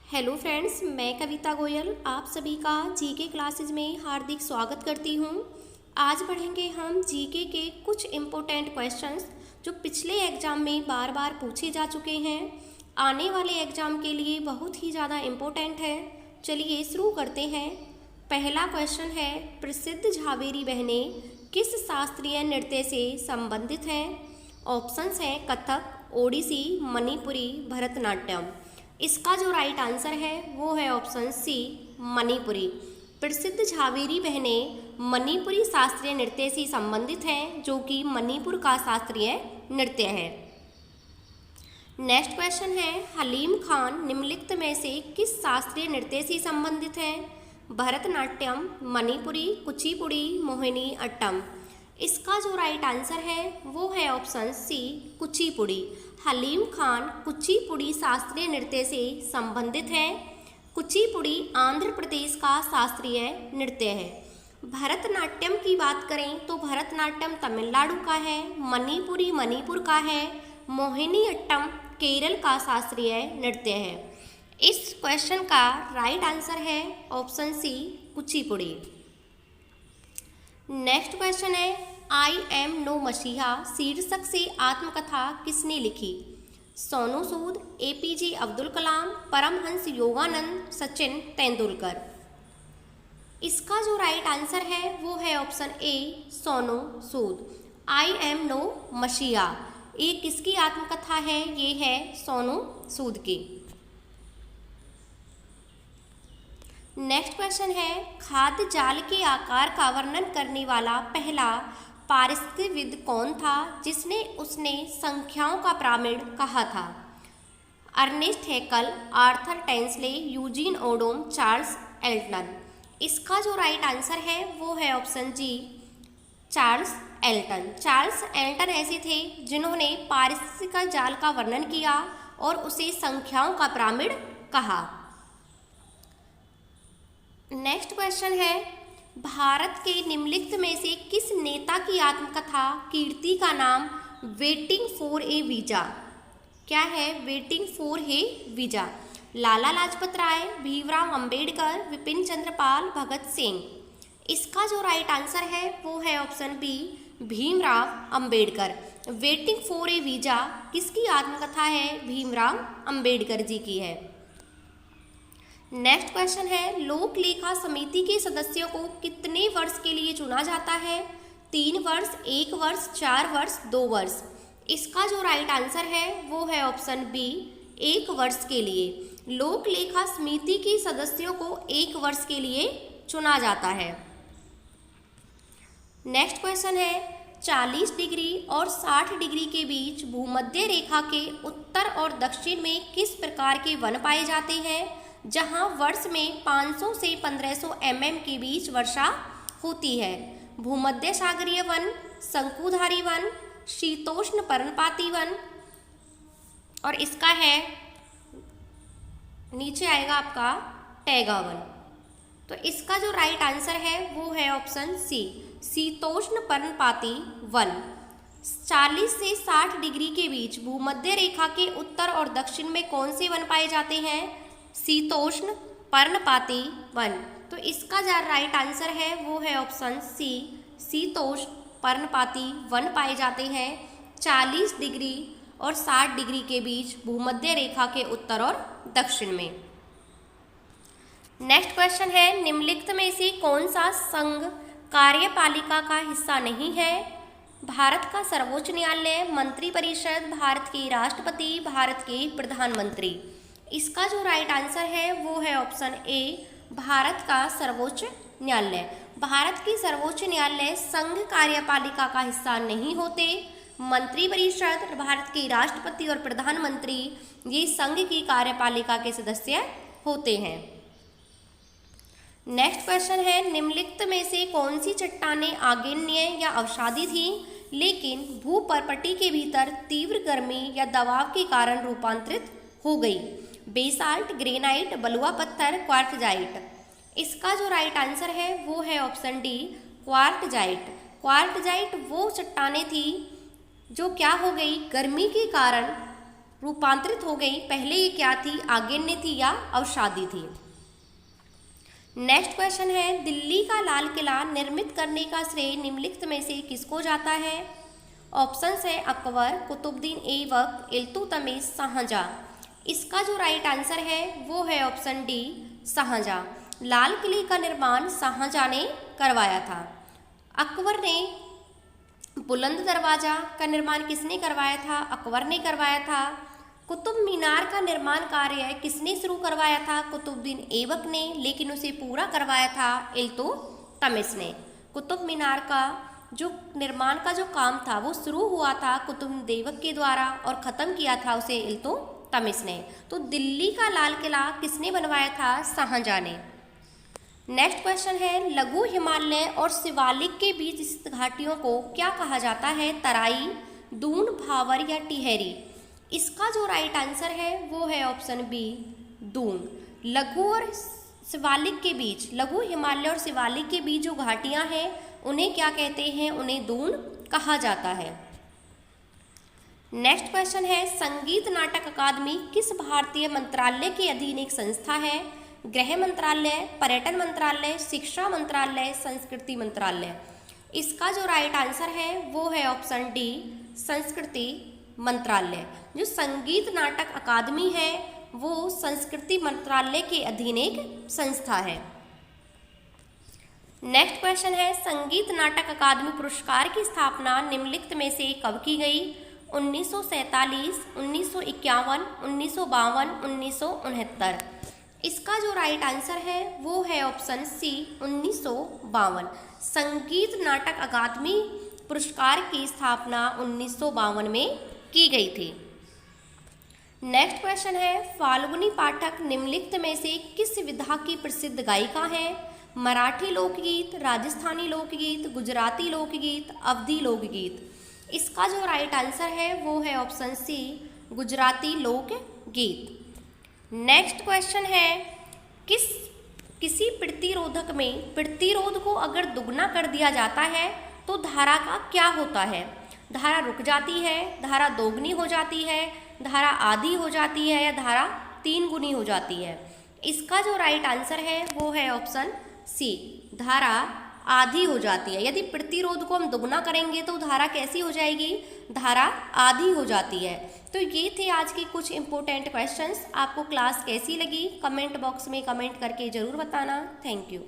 Hello friends, मैं कविता गोयल आप सभी का जीके क्लासेस में हार्दिक स्वागत करती हूँ। आज पढ़ेंगे हम जीके के कुछ इम्पोर्टेंट क्वेश्चंस जो पिछले एग्ज़ाम में बार बार पूछे जा चुके हैं। आने वाले एग्ज़ाम के लिए बहुत ही ज़्यादा इम्पोर्टेंट है। चलिए शुरू करते हैं। पहला क्वेश्चन है, प्रसिद्ध झावेरी बहनें किस शास्त्रीय नृत्य से संबंधित हैं? ऑप्शंस हैं कथक, ओडिसी, मणिपुरी, भरतनाट्यम। इसका जो राइट आंसर है वो है ऑप्शन सी, मणिपुरी। प्रसिद्ध झावेरी बहनें मणिपुरी शास्त्रीय नृत्य से संबंधित हैं, जो कि मणिपुर का शास्त्रीय नृत्य है। नेक्स्ट क्वेश्चन है, हलीम खान निम्नलिखित में से किस शास्त्रीय नृत्य से संबंधित हैं? भरतनाट्यम, मणिपुरी, कुचिपुड़ी, मोहिनी अट्टम। इसका जो राइट आंसर है वो है ऑप्शन सी, कुचिपुड़ी। हलीम खान कुचिपुड़ी शास्त्रीय नृत्य से संबंधित है। कुचिपुड़ी आंध्र प्रदेश का शास्त्रीय नृत्य है। भरतनाट्यम की बात करें तो भरतनाट्यम तमिलनाडु का है, मणिपुरी मणिपुर का है, मोहिनी अट्टम केरल का शास्त्रीय नृत्य है। इस क्वेश्चन का राइट आंसर है option C, Kuchipudi. Next question है, आई एम नो मसीहा शीर्षक से आत्मकथा किसने लिखी? सोनू सूद, एपीजे अब्दुल कलाम, परमहंस योगानंद, सचिन तेंदुलकर। इसका जो राइट आंसर है वो है option A, Sonu Sood. I am no messiah ये किसकी आत्मकथा है? ये है सोनू सूद की। नेक्स्ट क्वेश्चन है, खाद्य जाल के आकार का वर्णन करने वाला पहला पारिस्थितिविद कौन था जिसने उसने संख्याओं का पिरामिड कहा था? Ernst Haeckel, Arthur Tansley, Eugene Odum, Charles Elton. इसका जो राइट आंसर है वो है option G, Charles Elton. Charles Elton ऐसे थे जिन्होंने पारिस्थितिक जाल का वर्णन किया और उसे संख्याओं का पिरामिड कहा। नेक्स्ट क्वेश्चन है, भारत के निम्नलिखित में से किस नेता की आत्मकथा कीर्ति का नाम वेटिंग फॉर ए वीजा? क्या है waiting for a visa? Lala Lajpat Rai, Bhimrao Ambedkar, Bipin Chandra Pal, Bhagat Singh. इसका जो राइट आंसर है वो है option B, Bhimrao Ambedkar. Waiting for a visa किसकी आत्मकथा है? भीमराव अंबेडकर जी की है। नेक्स्ट क्वेश्चन है, लोक लेखा समिति के सदस्यों को कितने वर्ष के लिए चुना जाता है? 3 वर्ष, 1 वर्ष, 4 वर्ष, 2 वर्ष। इसका जो राइट आंसर है वो है ऑप्शन बी, 1 वर्ष के लिए। लोक लेखा समिति के सदस्यों को 1 वर्ष के लिए चुना जाता है। नेक्स्ट क्वेश्चन है, 40 डिग्री और 60 डिग्री के बीच भूमध्य रेखा के उत्तर और दक्षिण में किस प्रकार के वन पाए जाते हैं जहां वर्ष में 500 से 1500 mm के बीच वर्षा होती है? भूमध्य सागरीय वन, शंकुधारी वन, शीतोष्ण पर्णपाती वन, और इसका है नीचे आएगा आपका टैगा वन। तो इसका जो राइट आंसर है वो है ऑप्शन सी, शीतोष्ण पर्णपाती वन। 40 से 60 डिग्री के बीच भूमध्य रेखा के उत्तर और दक्षिण में कौन से वन पाए जाते हैं? शीतोष्ण पर्णपाती वन। तो इसका जो राइट आंसर है वो है ऑप्शन सी, शीतोष्ण पर्णपाती वन पाए जाते हैं 40 डिग्री और 60 डिग्री के बीच भूमध्य रेखा के उत्तर और दक्षिण में। नेक्स्ट क्वेश्चन है, निम्नलिखित में से कौन सा संघ कार्यपालिका का हिस्सा नहीं है? भारत का सर्वोच्च न्यायालय, मंत्रिपरिषद, भारत के राष्ट्रपति, भारत के प्रधानमंत्री। इसका जो राइट आंसर है वो है ऑप्शन ए, भारत का सर्वोच्च न्यायालय। भारत के सर्वोच्च न्यायालय संघ कार्यपालिका का हिस्सा नहीं होते। मंत्रिपरिषद, भारत के राष्ट्रपति और प्रधानमंत्री ये संघ की कार्यपालिका के सदस्य होते हैं। नेक्स्ट क्वेश्चन है, निम्नलिखित में से कौन सी चट्टानें आग्नेय या अवसादी थी लेकिन भूपर्पटी के भीतर तीव्र गर्मी या दबाव के कारण रूपांतरित हो गई? बेसाल्ट, ग्रेनाइट, बलुआ पत्थर, क्वार्टजाइट। इसका जो राइट आंसर है वो है ऑप्शन डी, क्वार्टजाइट। क्वार्टजाइट वो चट्टानें थी जो क्या हो गई, गर्मी के कारण रूपांतरित हो गई। पहले ये क्या थी, आगिन्य थी या अवसादी थी। नेक्स्ट क्वेश्चन है, दिल्ली का लाल किला निर्मित करने का श्रेय निम्नलिखित में से किसको जाता है। ऑप्शंस है अकबर, कुतुबुद्दीन ऐबक, इल्तुतमिश, शाहजहां। इसका जो राइट आंसर है वो है ऑप्शन डी, शाहजहां। लाल किले का निर्माण शाहजहां ने करवाया था। अकबर ने बुलंद दरवाजा का निर्माण किसने करवाया था, अकबर ने करवाया था। कुतुब मीनार का निर्माण कार्य किसने शुरू करवाया था, कुतुबुद्दीन ऐबक ने, लेकिन उसे पूरा करवाया था इल्तुतमिश ने। कुतुब मीनार का जो निर्माण का जो काम था वो शुरू हुआ था कुतुबुद्दीन ऐबक के द्वारा और ख़त्म किया था उसे इल्तुतमिश ने। तो दिल्ली का लाल किला किसने बनवाया था, शाहजहां ने। नेक्स्ट क्वेश्चन है, लघु हिमालय और शिवालिक के बीच स्थित घाटियों को क्या कहा जाता है, तराई, दून, भावर या टिहरी। इसका जो राइट आंसर है वो है ऑप्शन बी, दून। लघु और शिवालिक के बीच, लघु हिमालय और शिवालिक के बीच जो घाटियां हैं उन्हें क्या कहते हैं, उन्हें दून कहा जाता है। नेक्स्ट क्वेश्चन है, संगीत नाटक अकादमी किस भारतीय मंत्रालय के अधीन एक संस्था है। गृह मंत्रालय, पर्यटन मंत्रालय, शिक्षा मंत्रालय, संस्कृति मंत्रालय। इसका जो राइट आंसर है वो है ऑप्शन डी, संस्कृति मंत्रालय। जो संगीत नाटक अकादमी है वो संस्कृति मंत्रालय के अधीन एक संस्था है। नेक्स्ट क्वेश्चन है, संगीत नाटक अकादमी पुरस्कार की स्थापना निम्नलिखित में से कब की गई। 1947, 1951, 1952, 1969। इसका जो राइट आंसर है वो है ऑप्शन सी, 1952। संगीत नाटक अकादमी पुरस्कार की स्थापना 1952 में की गई थी। नेक्स्ट क्वेश्चन है, फाल्गुनी पाठक निम्नलिखित में से किस विधा की प्रसिद्ध गायिका है। मराठी लोकगीत, राजस्थानी लोकगीत, गुजराती लोकगीत, अवधी लोकगीत। इसका जो राइट आंसर है वो है ऑप्शन सी, गुजराती लोकगीत। नेक्स्ट क्वेश्चन है, किसी प्रतिरोधक में प्रतिरोध को अगर दुगना कर दिया जाता है तो धारा का क्या होता है। धारा रुक जाती है, धारा दोगुनी हो जाती है, धारा आधी हो जाती है या धारा 3 गुनी हो जाती है। इसका जो राइट आंसर है वो है ऑप्शन सी, धारा आधी हो जाती है। यदि प्रतिरोध को हम दुगना करेंगे तो धारा कैसी हो जाएगी, धारा आधी हो जाती है। तो ये थे आज के कुछ इंपॉर्टेंट क्वेश्चंस। आपको क्लास कैसी लगी कमेंट बॉक्स में कमेंट करके ज़रूर बताना। Thank you.